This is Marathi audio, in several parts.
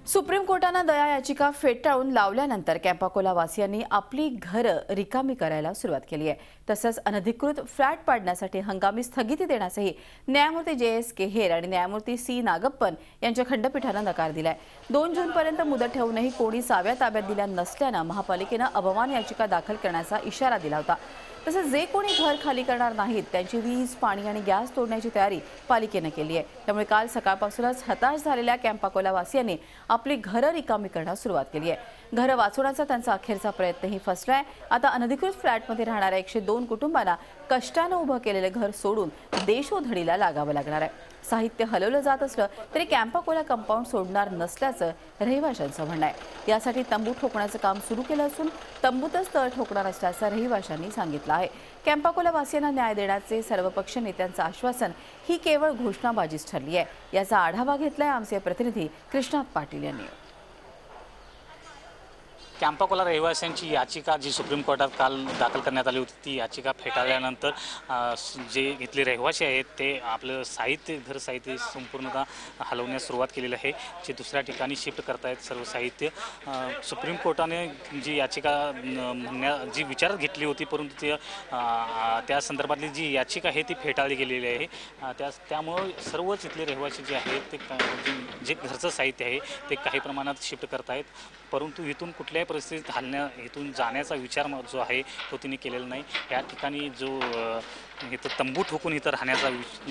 सुप्रीम कोर्टाने दया याचिका फेटाळून लावल्यानंतर कॅम्पाकोला वासियांनी आपली घरं रिकामी करायला सुरुवात केली आहे। तसंच अनधिकृत फ्लॅट पाडण्यासाठी हंगामी स्थगिती देण्यासही न्यायमूर्ती JS केहेर आणि न्यायमूर्ती C नागप्पन यांच्या खंडपीठाने नकार दिलाय। 2 जूनपर्यंत मुदत ठेवूनही कोणी साव्या ताब्यात दिल्या नसल्याने महापालिकेने अवमान याचिका दाखल करण्याचा इशारा दिला होता। तसंच जे कोणी घर खाली करणार नाहीत त्यांची वीज, पाणी आणि गॅस तोडण्याची तयारी पालिकेने केली आहे। त्यामुळे काल सकाळपासूनच हताश झालेल्या कॅम्पाकोला वासियांनी आपली घरं रिकामी करण्यास सुरुवात केली आहे। घरं वाचवण्याचा त्यांचा अखेरचा प्रयत्नही फसलाय। आता अनधिकृत फ्लॅटमध्ये राहणाऱ्या 102 कुटुंबांना कष्टाने उभं केलेले घर सोडून देशोधडीला लागावं लागणार आहे। साहित्य हलवलं जात असलं तरी कॅम्पाकोला कंपाऊंड सोडणार नसल्याचं रहिवाशांचं म्हणणं आहे। यासाठी तंबू ठोकण्याचं काम सुरू केलं असून तंबूतच तळ ठोकणार असल्याचं रहिवाशांनी सांगितलं आहे। कॅम्पाकोला वासियांना न्याय देण्याचे सर्वपक्ष नेत्यांचं आश्वासन ही केवळ घोषणाबाजीच ठरली आहे। याचा आढावा घेतलाय आमचे प्रतिनिधी कृष्णात पाटील यांनी। कॅम्पाकोला रहिवाशांची याचिका जी सुप्रीम कोर्टात काल दाखल करण्यात आली होती ती याचिका फेटाळल्यानंतर जे इथले रहिवासी आहेत ते आपलं साहित्य, घर साहित्य संपूर्णतः हलवण्यास सुरुवात केलेली आहे। जे दुसऱ्या ठिकाणी शिफ्ट करतायत सर्व साहित्य। सुप्रीम कोर्टाने जी याचिका जी विचारात घेतली होती परंतु त्या संदर्भातली जी याचिका आहे ती फेटाळली गेलेली आहे। त्यामुळे सर्वच इथले रहिवासी जे आहेत ते जे घरचं साहित्य आहे ते काही प्रमाणात शिफ्ट करतायत, परंतु इथून कुठल्याही परिस्थितीत इथून जाण्याचा विचार जो आहे तो तिने केलेला नाही। या ठिकाणी जो इथं तंबू ठोकून इथं राहण्याचा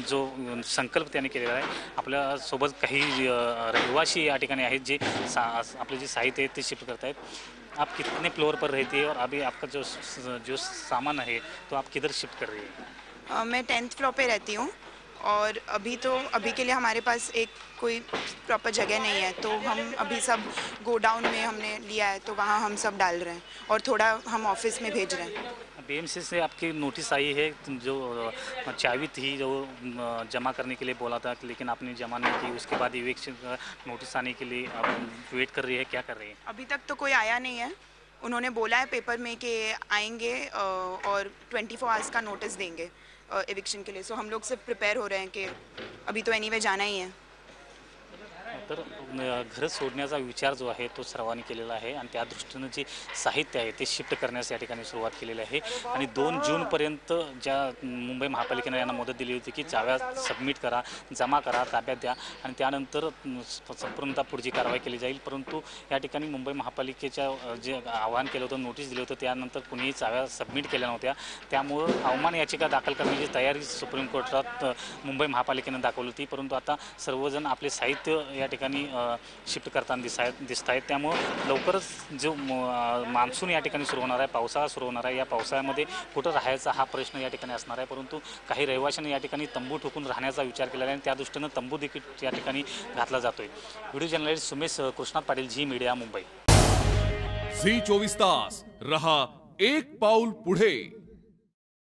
जो संकल्प त्याने केलेला आहे। आपल्यासोबत काही रहिवासी या ठिकाणी आहेत जे आपले जे साहित्य आहे ते शिफ्ट करत आहेत। आप कितने फ्लोर पर रहती है और अभी आपका जो सामान है तो आप किधर शिफ्ट कर रही है? मैं 10th फ्लोर पे रहती हूँ और अभी के लिए हमारे पास एक कोई प्रॉपर जगह नहीं है, तो हम अभी सब गोडाउन में हमने लिया है तो वहाँ हम सब डाल रहे हैं और थोड़ा हम ऑफिस में भेज रहे हैं। BMC से आपकी नोटिस आई है जो चाबी थी जो जमा करने के लिए बोला था लेकिन आपने जमा नहीं की, उसके बाद इविक्शन नोटिस आने के लिए आप वेट कर रही है, क्या कर रही है? अभी तक तो कोई आया नहीं है। उन्होंने बोला है पेपर में कि आएंगे और 24 आवर्स का नोटिस देंगे एविक्शन के लिए। सो हम लोग सिर्फ प्रिपेयर हो रहे हैं कि अभी तो एनीवे जाना ही है। तर घर सोडण्याचा विचार जो आहे तो सर्वांनी केलेला आहे आणि त्या दृष्टीने जे साहित्य आहे ते शिफ्ट करण्यास या ठिकाणी सुरुवात केलेली आहे। आणि 2 जूनपर्यंत ज्या मुंबई महापालिकेने यांना मुदत दिली होती की चाव्या सबमिट करा, जमा करा, ताब्यात द्या आणि त्यानंतर संपूर्णतः पुढची कारवाई केली जाईल, परंतु या ठिकाणी मुंबई महापालिकेच्या जे आवाहन केलं होतं, नोटीस दिली होतं, त्यानंतर कुणीही चाव्या सबमिट केल्या नव्हत्या। त्यामुळे अवमान याचिका दाखल करण्याची तयारी सुप्रीम कोर्टात मुंबई महापालिकेने दाखवली होती, परंतु आता सर्वजण आपले साहित्य या ठिकाणी शिफ्ट करताना दिसत आहेत। त्यामुळे लवकरच जो मान्सून या ठिकाणी सुरू होणार आहे, पावसाळा सुरू होणार आहे, या पावसाळ्यामध्ये कुठं राहायचा हा प्रश्न या ठिकाणी असणार आहे, परंतु काही रहिवाशांनी या ठिकाणी तंबू ठोकून राहण्याचा विचार केलेला आहे आणि त्या दृष्टीनं तंबू देखील या ठिकाणी घातला जातोय। Video journalist Sumesh Krishnat Patil, Zee media, Mumbai. Zee 24 तास रहा एक पाऊल पुढे।